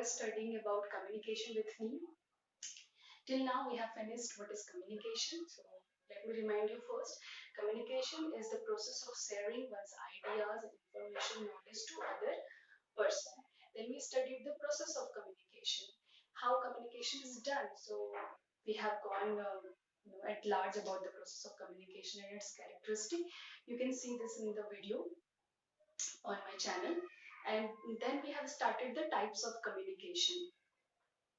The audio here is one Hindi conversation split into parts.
studying about communication with me. Till now, we have finished what is communication. So, let me remind you first. Communication is the process of sharing one's ideas, information, knowledge to other person. Then we studied the process of communication, how communication is done. So, we have gone at large about the process of communication and its characteristic. You can see this in the video on my channel. And then we have started the types of communication.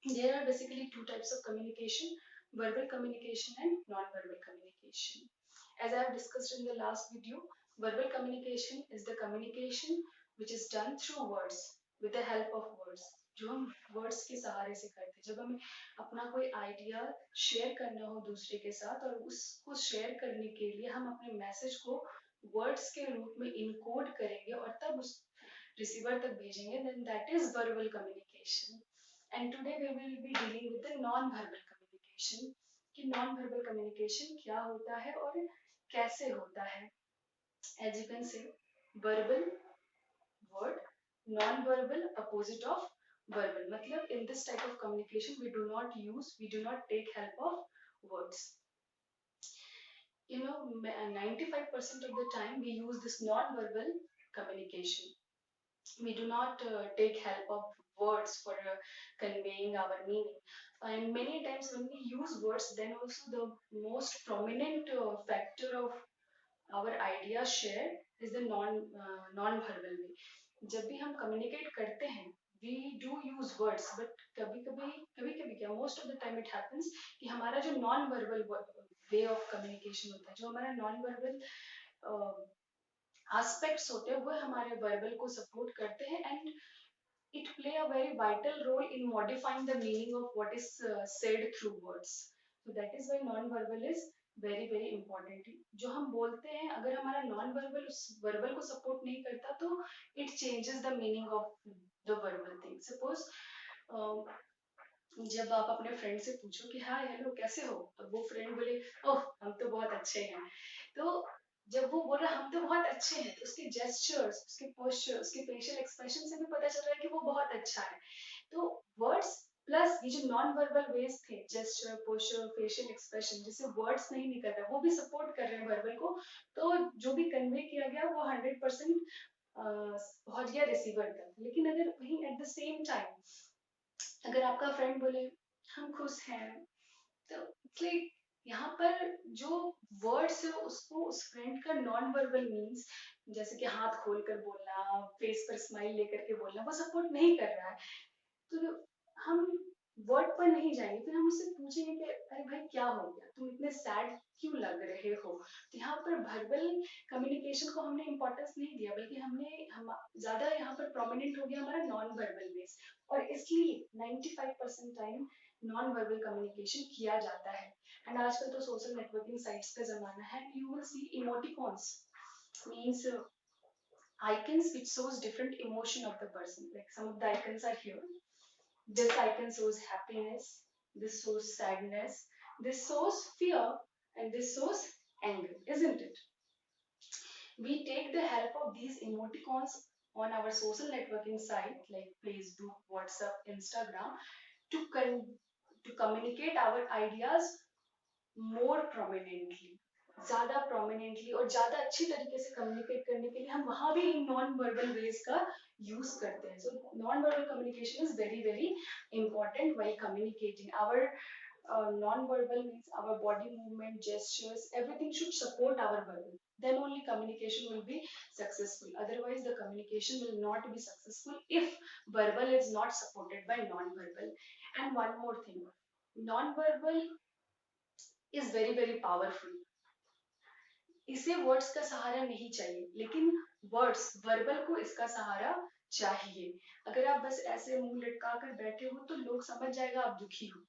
There are basically two types of communication: verbal communication and non-verbal communication. As I have discussed in the last video, verbal communication is the communication which is done through words, with the help of words. जो हम वर्ड्स के सहारे से करते हैं, जब हमें अपना कोई आइडिया शेयर करना हो दूसरे के साथ और उसको शेयर करने के लिए हम अपने मैसेज को वर्ड्स के रूप में इनकोड करेंगे और तब उस रिसीवर तक भेजेंगे, then that is verbal communication. And today we will be dealing with the non-verbal communication कि non-verbal communication क्या होता है और कैसे होता है. As you can see, verbal word, non-verbal opposite of verbal. मतलब in this type of communication we do not take help of words. You know, 95% of the time we use this non-verbal communication. We do not take help of words for conveying our meaning, and many times when we use words, then also the most prominent factor of our idea share is the non-verbal way. जब भी हम communicate करते हैं, we do use words, but कभी कभी क्या, most of the time it happens कि हमारा जो non-verbal way of communication होता है, जो हमारा non-verbal aspects होते हैं, वो हमारे verbal को support करते हैं, and it play a very vital role in modifying the meaning of what is said through words. So that is why non-verbal is very important. जो हम बोलते हैं, अगर हमारा non-verbal उस verbal को support नहीं करता, तो it changes the meaning of the verbal thing. Suppose जब आप अपने फ्रेंड से पूछो कि हाय हेलो कैसे हो, तो वो फ्रेंड बोले ओह हम तो बहुत अच्छे हैं. तो जब वो बोल रहा हम तो बहुत अच्छे हैं, तो उसके जेस्चर्स, उसके पोस्चर, उसके फेशियल एक्सप्रेशन से भी पता चल रहा है कि वो बहुत अच्छा है. तो वर्ड्स प्लस ये जो नॉन वर्बल वेज थे, जेस्चर, पोस्चर, फेशियल एक्सप्रेशन, जिसे वर्ड्स नहीं निकल रहा, वो भी सपोर्ट कर रहे हैं वर्बल को. तो जो भी कन्वे किया गया वो 100% पहुंच गया रिसीवर तक. लेकिन अगर वहीं एट द सेम टाइम अगर आपका फ्रेंड बोले हम खुश हैं, तो इट्स लाइक यहाँ पर जो वर्ड्स है उसको उस फ्रेंड का नॉन वर्बल मीन्स, जैसे कि हाथ खोल कर बोलना, फेस पर स्माइल लेकर के बोलना, वो सपोर्ट नहीं कर रहा है. तो हम वर्ड पर नहीं जाएंगे, फिर हम उससे पूछेंगे कि अरे भाई क्या हो गया, तुम इतने सैड क्यों लग रहे हो. तो यहाँ पर वर्बल कम्युनिकेशन को हमने इम्पोर्टेंस नहीं दिया, बल्कि हम ज्यादा यहाँ पर प्रोमिनेंट हो गया हमारा नॉन वर्बल बेस. और इसलिए 95% टाइम नॉन वर्बल कम्युनिकेशन किया जाता है. एंड आजकल तो सोशल नेटवर्किंग साइट्स का जमाना है. You will see emoticons, means icons which shows different emotion of the person. Like some of the icons are here. This icon shows happiness, this shows sadness, this shows fear, and this shows anger, isn't it? We take the help of these emoticons on our social networking site like Facebook, WhatsApp, Instagram to to communicate our ideas more prominently, ज्यादा प्रोमिनेंटली और ज्यादा अच्छी तरीके से कम्युनिकेट करने के लिए हम वहां भी नॉन वर्बल वेज का यूज करते हैं. So non verbal communication is very important while communicating. Our non-verbal means our body movement, gestures, everything should support our verbal. Then only communication will be successful. Otherwise, the communication will not be successful if verbal is not supported by non-verbal. And one more thing, non-verbal is very powerful. इसे वर्ड्स का सहारा नहीं चाहिए, लेकिन वर्ड्स वर्बल को इसका सहारा चाहिए. अगर आप बस ऐसे मुंह लटका कर बैठे हो तो लोग समझ जाएगा आप दुखी हो.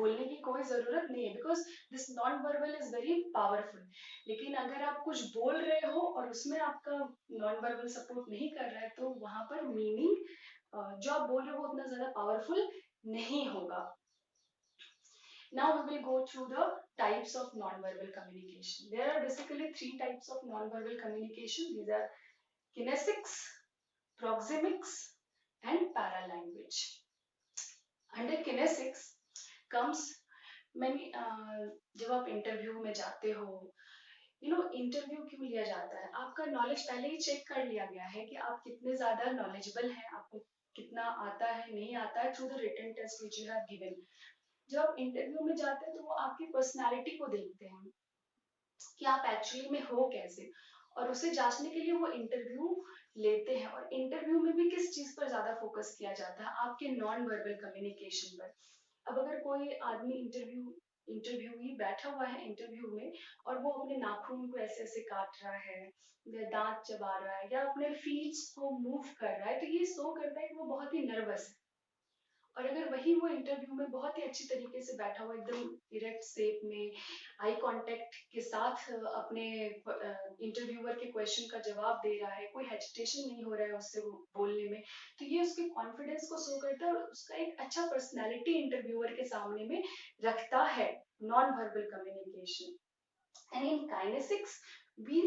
बोलने की कोई जरूरत नहीं है, because this non verbal is very powerful. लेकिन अगर आप कुछ बोल रहे हो और उसमें आपका नॉन वर्बल सपोर्ट नहीं कर रहा है, तो वहां पर मीनिंग जो आप बोल रहे हो वो उतना ज्यादा पावरफुल नहीं होगा. Now we will go through the types of non-verbal communication. There are basically three types of non-verbal communication. These are kinesics, proxemics, and paralanguage. Under kinesics comes many जब आप इंटरव्यू में जाते हो, इंटरव्यू क्यों लिया जाता है? आपका नॉलेज पहले ही चेक कर लिया गया है कि आप कितने ज़्यादा नॉलेजेबल हैं, आपको कितना आता है, नहीं आता है through the written test which you have given. जब आप इंटरव्यू में जाते हैं तो वो आपकी पर्सनैलिटी को देखते हैं कि आप एक्चुअली में हो कैसे, और उसे जांचने के लिए वो इंटरव्यू लेते हैं। और इंटरव्यू में भी किस चीज़ पर ज़्यादा फोकस किया जाता है? आपके नॉन वर्बल कम्युनिकेशन पर। अब अगर कोई आदमी इंटरव्यूई बैठा हुआ है इंटरव्यू में और वो अपने नाखून को ऐसे ऐसे काट रहा है या दांत चबा रहा है या अपने फीट्स को मूव कर रहा है, तो ये शो करता है कि वो बहुत ही नर्वस है। और अगर वही वो इंटरव्यू में बहुत ही अच्छी तरीके से बैठा हुआ एकदम इरेक्ट शेप में आई कांटेक्ट के साथ अपने इंटरव्यूअर के क्वेश्चन का जवाब दे रहा है, कोई हेजिटेशन नहीं हो रहा है उससे वो बोलने में, तो ये उसके कॉन्फिडेंस को शो करता है और उसका एक अच्छा पर्सनैलिटी इंटरव्यूअर के सामने में रखता है। Non verbal communication and in kinesics we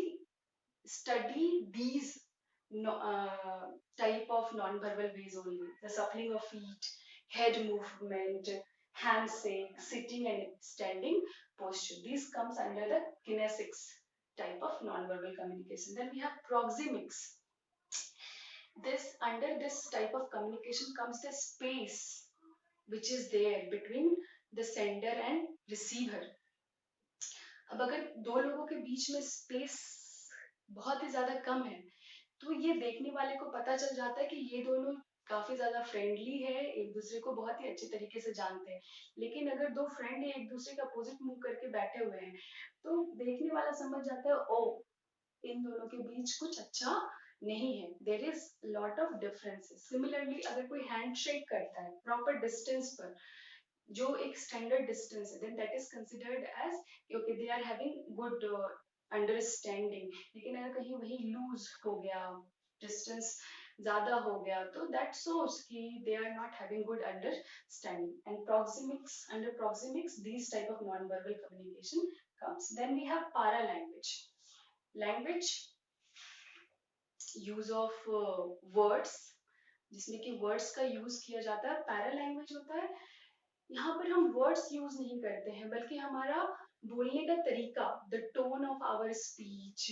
study these type of non-verbal ways only. The shuffling of feet, head movement, handshake, sitting and standing posture. These comes under the kinesics type of non-verbal communication. Then we have proxemics. This under this type of communication comes the space which is there between the sender and receiver. अब अगर दो लोगों के बीच में स्पेस बहुत ही ज्यादा कम है तो ये देखने वाले को पता चल जाता है कि ये दोनों काफी ज्यादा फ्रेंडली है, एक दूसरे को बहुत ही अच्छी तरीके से जानते हैं। लेकिन अगर दो फ्रेंड एक दूसरे का अपोजिट मूव करके बैठे हुए हैं तो देखने वाला समझ जाता है ओ इन दोनों के बीच कुछ अच्छा नहीं है, there is lot of differences. Similarly अगर कोई हैंड शेक करता है प्रॉपर डिस्टेंस पर, जो एक स्टैंडर्ड डिस्टेंस है, then that is considered as okay they are having good understanding. लेकिन अगर कहीं वही लूज हो गया, डिस्टेंस ज्यादा हो गया, तो दैट शोज कि they are not having good understanding. And proxemics, under proxemics these type of non-verbal communication comes. Then we have para language. Language use of words, जिसमें कि वर्ड्स का यूज किया जाता है। पैरा लैंग्वेज होता है यहाँ पर हम वर्ड्स यूज नहीं करते हैं बल्कि हमारा बोलने का तरीका, the tone of our speech,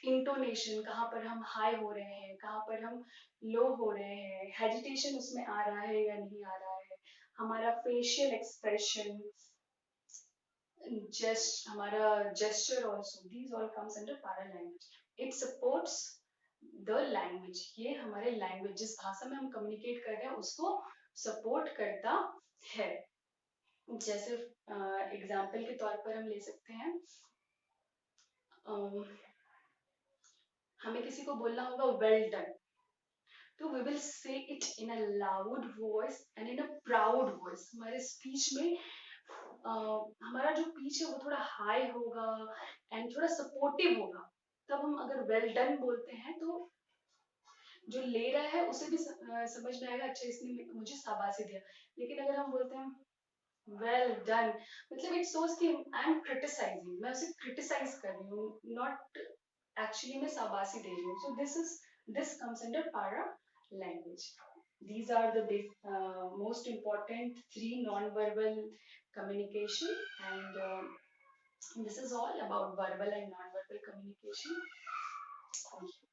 intonation, कहाँ पर हम हाई हो रहे हैं, कहाँ पर हम लो हो रहे हैं, हेजिटेशन उसमें आ रहा है या नहीं आ रहा है, हमारा फेशियल एक्सप्रेशन, just हमारा gesture also, these all comes under para language. It supports the language. ये हमारे language जिस भाषा में हम communicate कर रहे हैं उसको support करता है। जैसे एग्जाम्पल के तौर पर हम ले सकते हैं, हमें किसी को बोलना होगा वेल डन, तो we will say it in a loud voice and in a proud voice. हमारे स्पीच में हमारा जो पीच है वो थोड़ा हाई होगा एंड थोड़ा सपोर्टिव होगा। तब हम अगर वेल डन बोलते हैं तो जो ले रहा है उसे भी समझ में आएगा अच्छा इसने मुझे शाबाशी दिया। लेकिन अगर हम बोलते हैं वेल डन, मतलब इट शोज कि आई एम क्रिटिसाइजिंग, मैं उसे क्रिटिसाइज कर रही हूँ, नॉट एक्चुअली मैं शाबाशी दे रही हूँ। सो दिस कम्स अंडर पारा language. These are the big, most important three non-verbal communication, and this is all about verbal and non-verbal communication. Thank you.